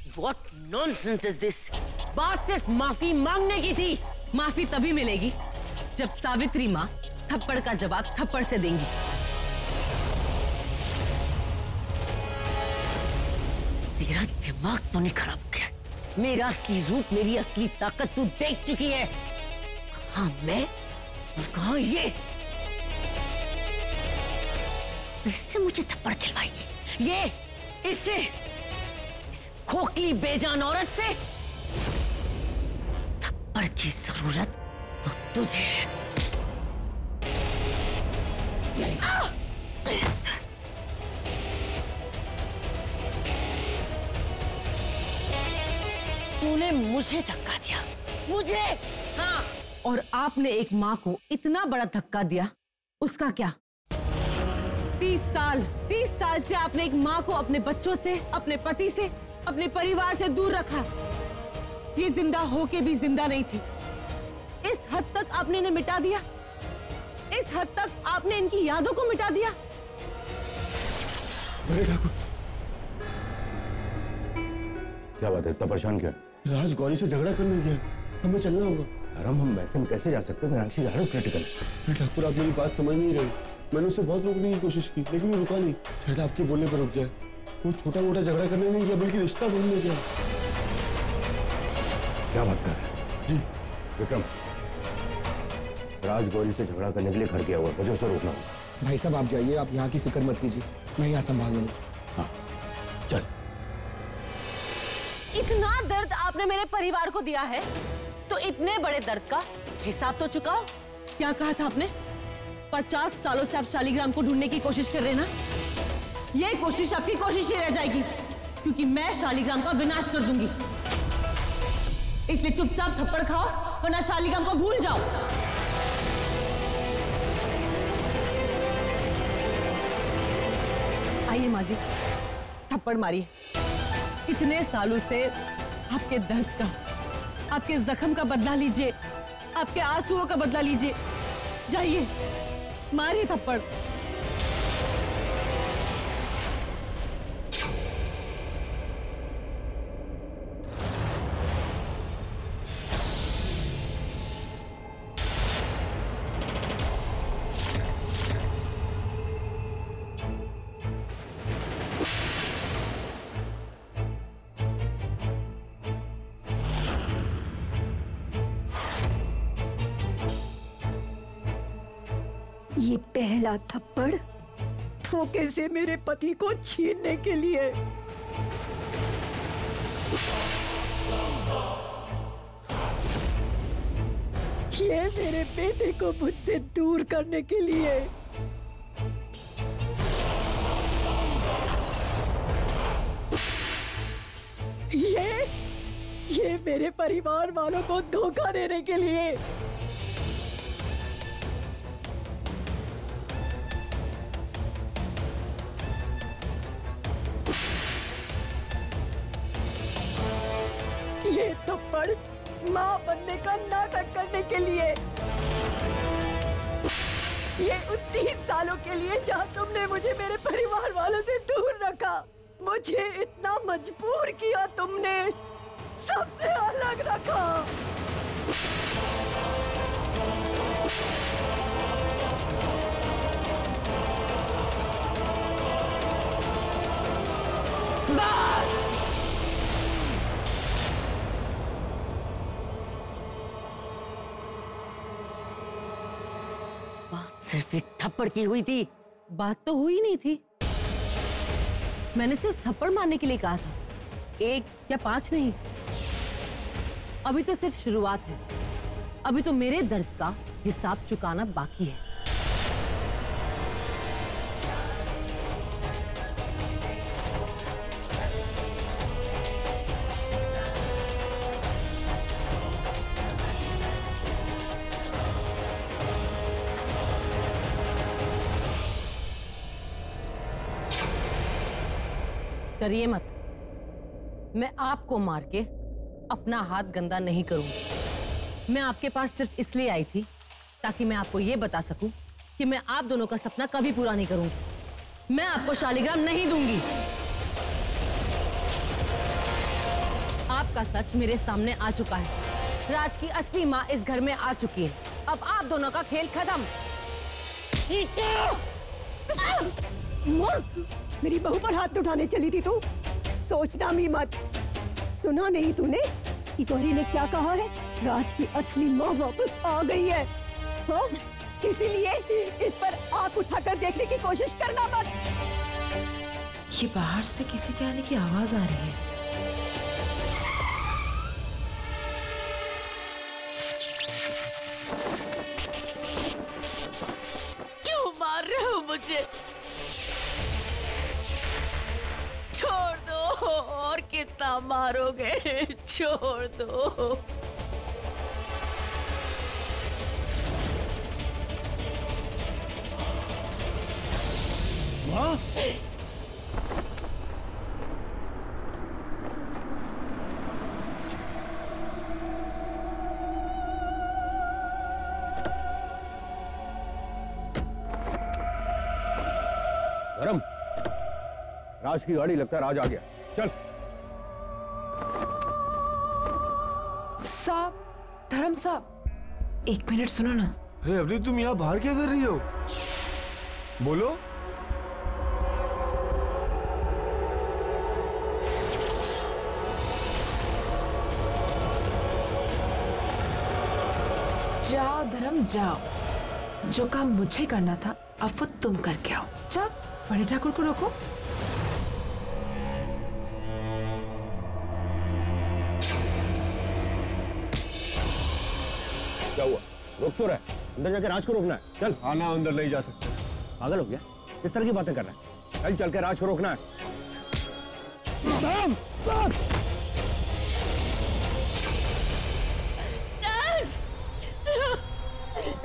What nonsense is this? बात सिर्फ माफी मांगने की थी। माफी तभी मिलेगी जब सावित्री माँ थप्पड़ का जवाब थप्पड़ से देंगी। तेरा दिमाग तो नहीं खराब हो गया? मेरा असली रूप, मेरी असली ताकत तू देख चुकी है। कहाँ मैं और कहाँ ये? इससे मुझे थप्पड़ खिलवाएगी? ये इससे? इस खोखली बेजान औरत से? थप्पड़ की जरूरत तो तुझे है। तूने मुझे धक्का दिया, मुझे। हाँ, और आपने एक माँ को इतना बड़ा धक्का दिया, उसका क्या? 30 साल से आपने एक माँ को अपने बच्चों से, अपने पति से, अपने परिवार से दूर रखा। ये जिंदा होके भी जिंदा नहीं थी। इस हद तक आपने इन्हें मिटा दिया। इस हद तक आपने इनकी यादों को मिटा दिया। अरे ठाकुर, क्या बात है? इतना परेशान क्या? राज गौरी से झगड़ा करने गया, हमें चलना होगा। हम ऐसे में कैसे जा सकते हैं? मीनाक्षी जा रही है क्रिटिकल। ठाकुर, आप मेरी बात समझ नहीं रहे। मैंने उसे बहुत रोकने की कोशिश की, लेकिन वो रुका नहीं। शायद आपके बोलने पर रुक जाए। वो छोटा मोटा झगड़ा करने नहीं गया, बल्कि रिश्ता ढूंढने गया। क्या बात कर रहे हैं? जी विक्रम, राज गौरी से झगड़ा करने के लिए घर गया हुआ, मुझे उसे रोकना होगा। भाई साहब आप जाइए, आप यहाँ की फिक्र मत कीजिए, मैं यहाँ संभाल लूंगा। हाँ चल। इतना दर्द आपने मेरे परिवार को दिया है, तो इतने बड़े दर्द का हिसाब तो चुकाओ। क्या कहा था आपने? 50 सालों से आप शालिग्राम को ढूंढने की कोशिश कर रहे हैं ना? ये कोशिश आपकी कोशिश ही रह जाएगी, क्योंकि मैं शालिग्राम का विनाश कर दूंगी। इसलिए चुपचाप थप्पड़ खाओ, वरना शालिग्राम को भूल जाओ। आइए माँ जी, थप्पड़ मारिए। इतने सालों से आपके दर्द का, आपके जख्म का बदला लीजिए, आपके आंसुओं का बदला लीजिए। जाइए, मारिए थप्पड़। ये पहला थप्पड़ धोखे से मेरे पति को छीनने के लिए। ये मेरे बेटे को मुझसे दूर करने के लिए। ये मेरे परिवार वालों को धोखा देने के लिए। ये थप्पड़ माँ बनने का नाटक करने के लिए। ये 29 सालों के लिए जहाँ तुमने मुझे मेरे परिवार वालों से दूर रखा, मुझे इतना मजबूर किया तुमने, सबसे अलग रखा। बस! बात सिर्फ एक थप्पड़ की हुई थी। बात तो हुई नहीं थी। मैंने सिर्फ थप्पड़ मारने के लिए कहा था, 1 या 5 नहीं। अभी तो सिर्फ शुरुआत है। अभी तो मेरे दर्द का हिसाब चुकाना बाकी है। डरिए मत, मैं आपको मार के अपना हाथ गंदा नहीं करूंगी। मैं आपके पास सिर्फ इसलिए आई थी ताकि मैं आपको यह बता सकूं कि मैं आप दोनों का सपना कभी पूरा नहीं करूंगी। मैं आपको शालिग्राम नहीं दूंगी। सबका सच मेरे सामने आ चुका है। राज की असली माँ इस घर में आ चुकी है। अब आप दोनों का खेल खत्म। मेरी बहू पर हाथ उठाने चली थी तू? सोचना भी मत। सुना नहीं तूने कि गौरी ने क्या कहा है? राज की असली माँ वापस आ गई है। हाँ? इसीलिए इस पर आंख उठाकर देखने की कोशिश करना मत। ये बाहर से किसी के आने की आवाज आ रही है। क्यों मार रहे हो मुझे? छोड़ दो, और कितना मारोगे? छोड़ दो। धर्म, राज की गाड़ी, लगता है राज आ गया। चल। साहब, धर्म साहब, 1 मिनट सुनो ना। अरे अवनी, तुम यहाँ बाहर क्या कर रही हो? बोलो। जाओ धर्म जाओ, जो काम मुझे करना था अब वो तुम करके आओ। जाओ, बड़े ठाकुर को रोको। क्या हुआ? रोक तो रहा है, अंदर जाके राज को रोकना है। चल। आना अंदर नहीं जा सकते। पागल हो गया? किस तरह की बातें कर रहा है? चल, चल के राज को रोकना है।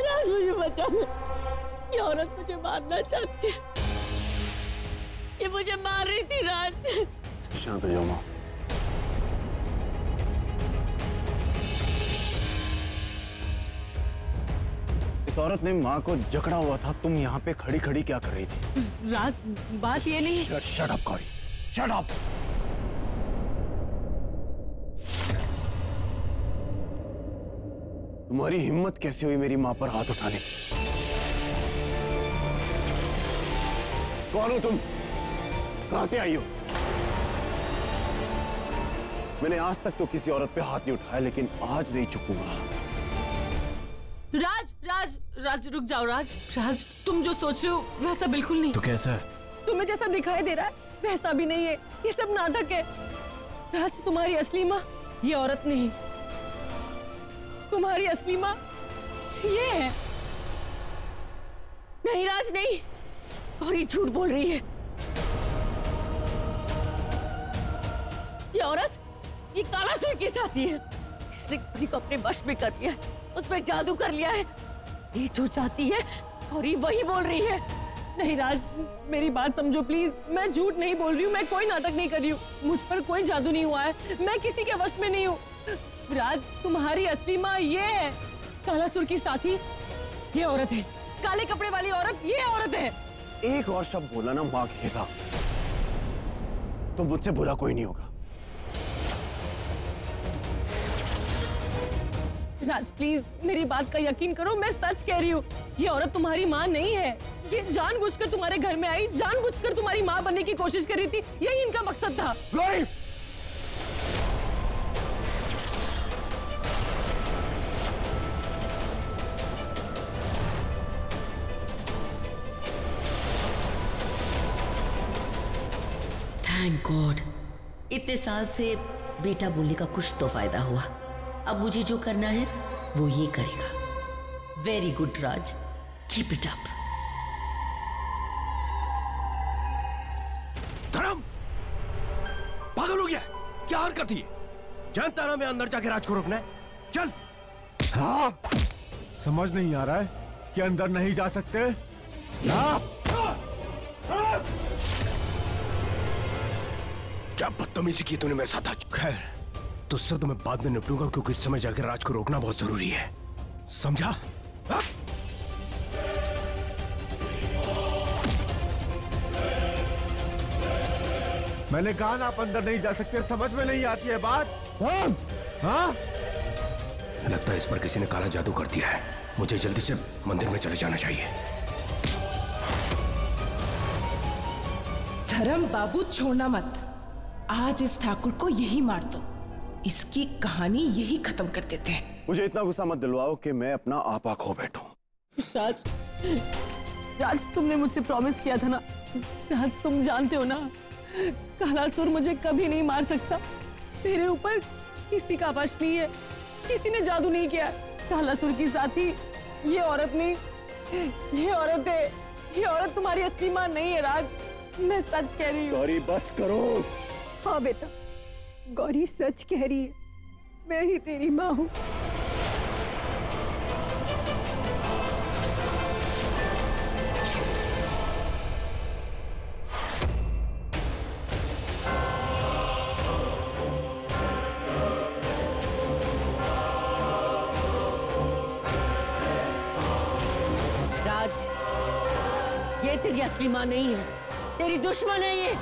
राज मुझे बचा ले। ये औरत मुझे मारना चाहती है। ये मुझे मार रही थी। राज, शांत हो जाओ माँ। इस औरत ने माँ को जकड़ा हुआ था, तुम यहाँ पे खड़ी खड़ी क्या कर रही थी? राज, बात ये नहीं। Shut up Gauri, shut up. तुम्हारी हिम्मत कैसे हुई मेरी माँ पर हाथ उठाने की? कौन हो तुम? कहां से आई हो? मैंने आज तक तो किसी औरत पे हाथ नहीं उठाया, लेकिन आज नहीं चुकूंगा। राज, राज, राज, रुक जाओ। राज, राज, तुम जो सोच रहे हो वैसा बिल्कुल नहीं। तो कैसा है? तुम्हें जैसा दिखाई दे रहा है वैसा भी नहीं है। ये सब नाटक है। राज, तुम्हारी असली माँ ये औरत नहीं। तुम्हारी असली माँ ये है। नहीं राज, नहीं। गौरी झूठ बोल रही है। ये औरत, ये कालासुर की साथी है। इसने गौरी को अपने वश में कर लिया है, उसमें जादू कर लिया है। ये जो चाहती है गौरी वही बोल रही है। नहीं राज, मेरी बात समझो प्लीज। मैं झूठ नहीं बोल रही हूँ, मैं कोई नाटक नहीं कर रही हूँ। मुझ पर कोई जादू नहीं हुआ है, मैं किसी के वश में नहीं हूँ। राज, तुम्हारी असली माँ ये है। कालासुर की साथी ये औरत है। काले कपड़े वाली औरत ये औरत है। एक और शब्द बोला ना माँ के खिलाफ, तो मुझसे बुरा कोई नहीं होगा। राज प्लीज मेरी बात का यकीन करो, मैं सच कह रही हूँ। ये औरत तुम्हारी माँ नहीं है। ये जानबूझकर तुम्हारे घर में आई, जानबूझकर तुम्हारी माँ बनने की कोशिश कर रही थी। यही इनका मकसद था। थैंक गॉड, इतने साल से बेटा बोलने का कुछ तो फायदा हुआ। अब मुझे जो करना है वो ये करेगा। Very good Raj, keep it up. धर्म, पागल हो गया? क्या हरकत है? जानता ना मैं अंदर जाके राज को रोकना है। चल। हाँ, समझ नहीं आ रहा है कि अंदर नहीं जा सकते। हाँ। क्या बदतमीजी की तूने मेरे साथ आज? खैर, तुझसे तो मैं बाद में निपटूंगा, क्योंकि इस समय जाकर राज को रोकना बहुत जरूरी है। समझा? हा? मैंने कहा ना आप अंदर नहीं जा सकते, समझ में नहीं आती है बात। हाँ? लगता है इस पर किसी ने काला जादू कर दिया है। मुझे जल्दी से मंदिर में चले जाना चाहिए। धर्म बाबू छोड़ना मत। आज इस ठाकुर को यही मार दो। इसकी कहानी यही खत्म कर देते हैं। मुझे इतना गुस्सा मत दिलवाओ कि मैं अपना आपा खो बैठूं। राज, राज तुमने मुझसे प्रॉमिस किया था ना। राज तुम जानते हो ना, कालासुर मुझे कभी नहीं मार सकता। मेरे ऊपर किसी का वश नहीं है, किसी ने जादू नहीं किया। कालासुर की साथी ये औरत नहीं, ये औरत है। ये औरत तुम्हारी असली मां नहीं है राज, मैं सच कह रही हूँ। गौरी बस करो। हाँ बेटा, गौरी सच कह रही है, मैं ही तेरी माँ हूँ। राज, ये तेरी असली मां नहीं है, तेरी दुश्मन है ये।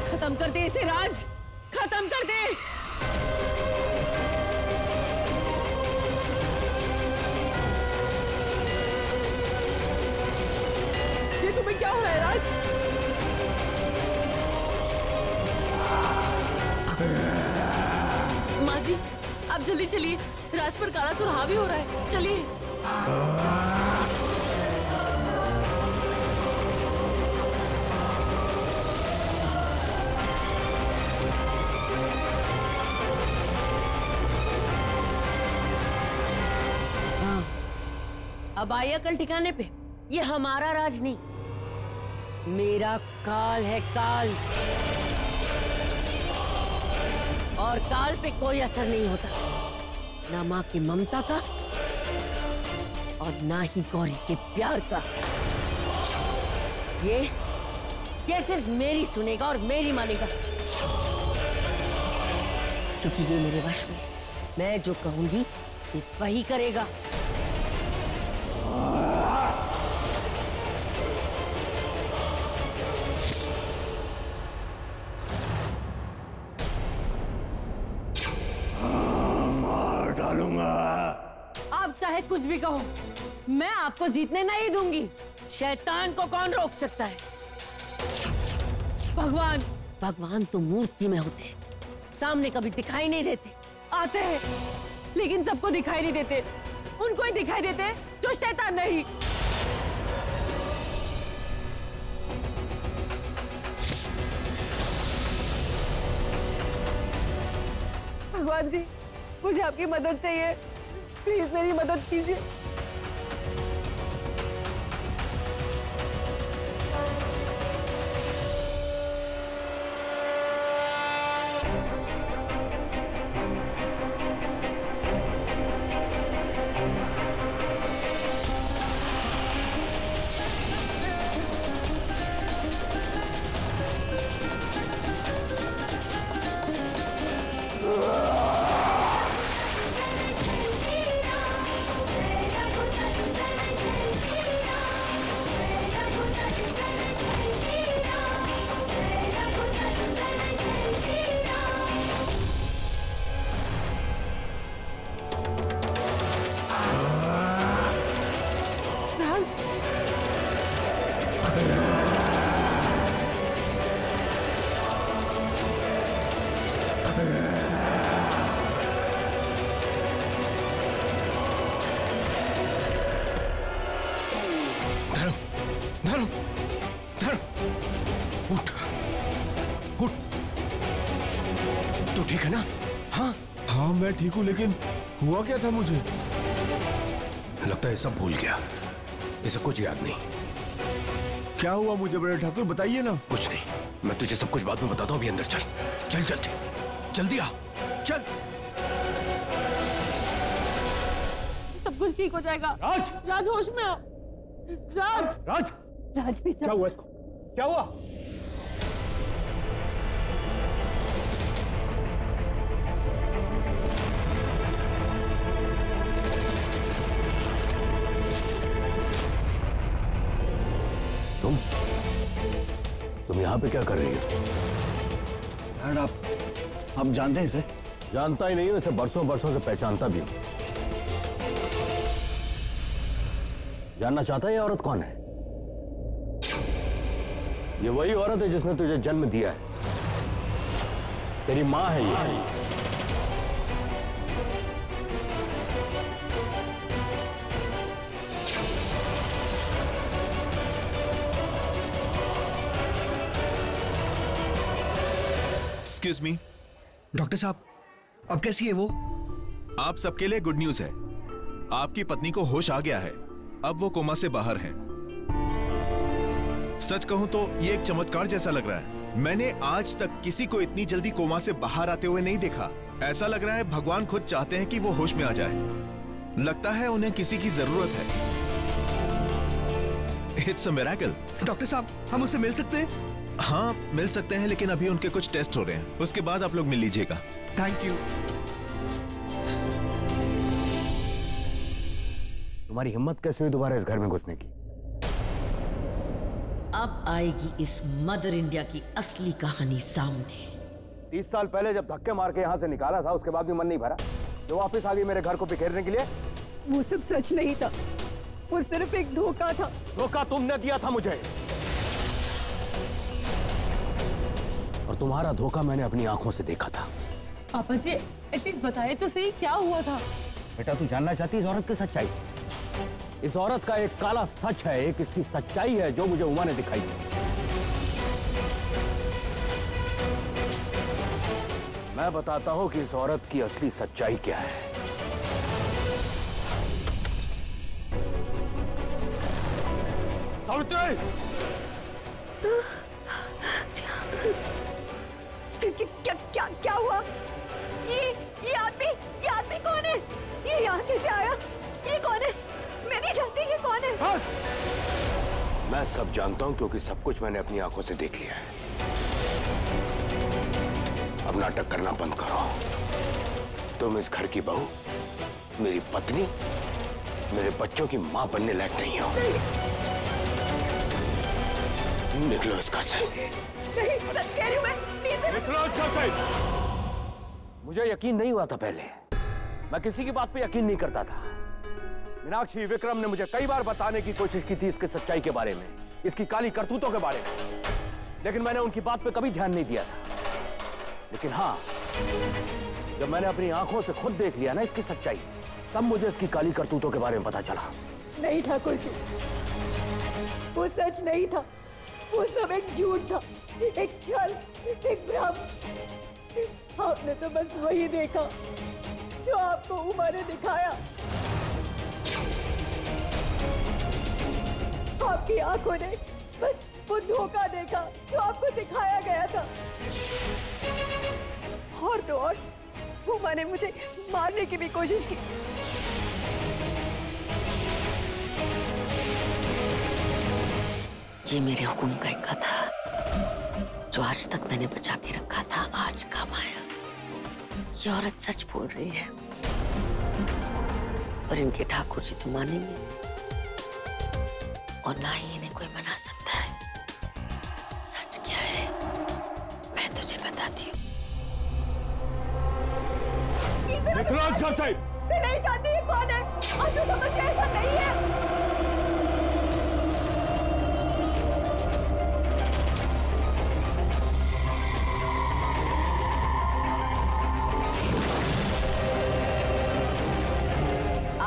खत्म कर दे इसे राज, खत्म कर दे। ये तुम्हें क्या हो रहा है राज? माँ जी, आप जल्दी चलिए, राज पर कालासुर हावी हो रहा है, चलिए। अब आई अकल ठिकाने पे। ये हमारा राज नहीं, मेरा काल है, काल। और काल पे कोई असर नहीं होता, ना माँ की ममता का और ना ही गौरी के प्यार का। ये सिर्फ मेरी सुनेगा और मेरी मानेगा, क्योंकि ये मेरे वश में। मैं जो कहूंगी ये वही करेगा। आप चाहे कुछ भी कहो, मैं आपको जीतने नहीं दूंगी। शैतान को कौन रोक सकता है? भगवान। भगवान तो मूर्ति में होते, सामने कभी दिखाई नहीं देते। आते हैं, लेकिन सबको दिखाई नहीं देते। उनको ही दिखाई देते जो शैतान नहीं। भगवान जी, मुझे आपकी मदद चाहिए, प्लीज मेरी मदद कीजिए। ठीक है ना? हाँ हाँ मैं ठीक हूँ, लेकिन हुआ क्या था मुझे? लगता है सब भूल गया, इसे कुछ याद नहीं। क्या हुआ मुझे बड़े ठाकुर, बताइए ना। कुछ नहीं, मैं तुझे सब कुछ बाद में बताता हूँ। अभी अंदर चल, चल जल्दी, जल्दी आ, चल। सब कुछ ठीक हो जाएगा। राज, राज होश में आओ। राज, राज, राज बेटा, क्या हुआ इसको? क्या हुआ? तुम यहाँ पे क्या कर रही हो? डैड आप जानते हैं इसे? जानता ही नहीं हूं, इसे बरसों बरसों से पहचानता भी हूं। जानना चाहता है ये औरत कौन है? ये वही औरत है जिसने तुझे जन्म दिया है। तेरी मां है ये। एक्सक्यूज मी डॉक्टर साहब, अब कैसी है वो? आप सबके लिए गुड न्यूज है, आपकी पत्नी को होश आ गया है, अब वो कोमा से बाहर हैं। सच कहूं तो ये एक चमत्कार जैसा लग रहा है। मैंने आज तक किसी को इतनी जल्दी कोमा से बाहर आते हुए नहीं देखा। ऐसा लग रहा है भगवान खुद चाहते हैं कि वो होश में आ जाए। लगता है उन्हें किसी की जरूरत है। It's a miracle. डॉक्टर साहब, हम उससे मिल सकते हैं? हाँ मिल सकते हैं, लेकिन अभी उनके कुछ टेस्ट हो रहे हैं, उसके बाद आप लोग मिल लीजिएगा। Thank you. तुम्हारी हिम्मत कैसे हुई दोबारा इस घर में घुसने की? अब आएगी इस मदर इंडिया की असली कहानी सामने। 30 साल पहले जब धक्के मार के यहाँ से निकाला था, उसके बाद भी मन नहीं भरा जो वापस आ गई मेरे घर को बिखेरने के लिए? वो सब सच नहीं था, वो सिर्फ एक धोखा था। धोखा तुमने दिया था मुझे, और तुम्हारा धोखा मैंने अपनी आंखों से देखा था। पापा जी एटलीस्ट बताए तो सही क्या हुआ था। बेटा तू जानना चाहती है इस औरत की सच्चाई? इस औरत का एक काला सच है, एक इसकी सच्चाई है जो मुझे उमा ने दिखाई। मैं बताता हूं कि इस औरत की असली सच्चाई क्या है। सावित्री! क्या हुआ? ये आदमी कौन है? ये यहाँ कैसे आया? ये कौन है? मैं नहीं जानती ये कौन है। बस! मैं सब जानता हूं क्योंकि सब कुछ मैंने अपनी आंखों से देख लिया है। अब नाटक करना बंद करो। तुम इस घर की बहू, मेरी पत्नी, मेरे बच्चों की मां बनने लायक नहीं हो। निकलो इस घर से। नहीं, सच कह रही हूं मैं। निकलो इस घर से। मुझे यकीन नहीं हुआ था पहले, मैं किसी की बात पे यकीन नहीं करता था। मीनाक्षी, विक्रम ने मुझे कई बार बताने की कोशिश की थी इसके सच्चाई के बारे में, इसकी काली करतूतों के बारे में, लेकिन मैंने उनकी बात पे कभी ध्यान नहीं दिया था। लेकिन हाँ, जब मैंने अपनी आंखों से खुद देख लिया ना इसकी सच्चाई, तब मुझे इसकी काली करतूतों के बारे में पता चला। नहीं ठाकुर जी, वो सच नहीं था, वो सब एक झूठ था, एक छल, एक भ्रम। आपने तो बस वही देखा जो आपको उमा ने दिखाया। आपकी आंखों ने बस वो धोखा देखा जो आपको दिखाया गया था। और तो और उमा ने मुझे मारने की भी कोशिश की। ये मेरे हुक्म का एक था जो आज तक मैंने बचा के रखा था, आज काम आया। ये औरत सच बोल रही है और इनके ठाकुर जी तो मानेंगे, और ना ही इन्हें कोई मना सकता है। सच क्या है मैं तुझे बताती हूँ। मैं नहीं जानती ये कौन है। आप तो समझ ऐसा नहीं है।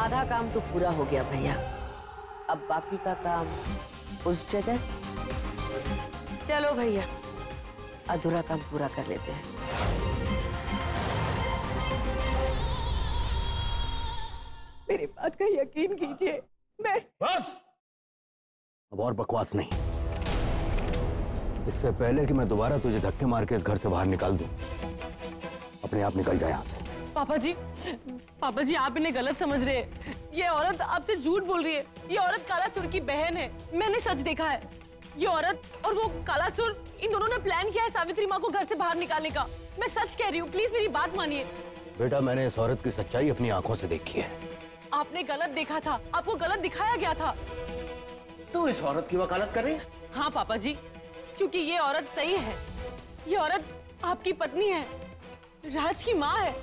आधा काम तो पूरा हो गया भैया, अब बाकी का काम उस जगह। चलो भैया, अधूरा काम पूरा कर लेते हैं। मेरी बात का यकीन कीजिए, मैं बस! अब और बकवास नहीं। इससे पहले कि मैं दोबारा तुझे धक्के मार के इस घर से बाहर निकाल दूं, अपने आप निकल जाए यहाँ से। पापा जी आप इन्हें गलत समझ रहे हैं। ये औरत आपसे झूठ बोल रही है। ये औरत कालासुर की बहन है, मैंने सच देखा है। ये औरत और वो कालासुर, इन दोनों ने प्लान किया है सावित्री माँ को घर से बाहर निकालने का। मैं सच कह रही हूँ, प्लीज मेरी बात मानिए। बेटा, मैंने इस औरत की सच्चाई अपनी आंखों से देखी है। आपने गलत देखा था, आपको गलत दिखाया गया था। तू इस औरत की वकालत कर रही है? हाँ पापा जी, क्योंकि ये औरत सही है। ये औरत आपकी पत्नी है, राज की माँ है।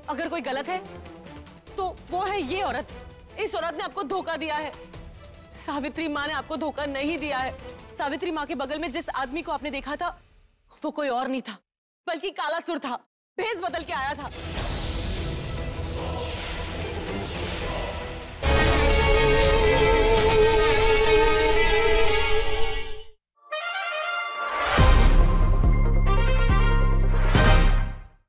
अगर कोई गलत है तो वो है ये औरत। इस औरत ने आपको धोखा दिया है। सावित्री माँ ने आपको धोखा नहीं दिया है। सावित्री माँ के बगल में जिस आदमी को आपने देखा था वो कोई और नहीं था, बल्कि कालासुर था। भेष बदल के आया था।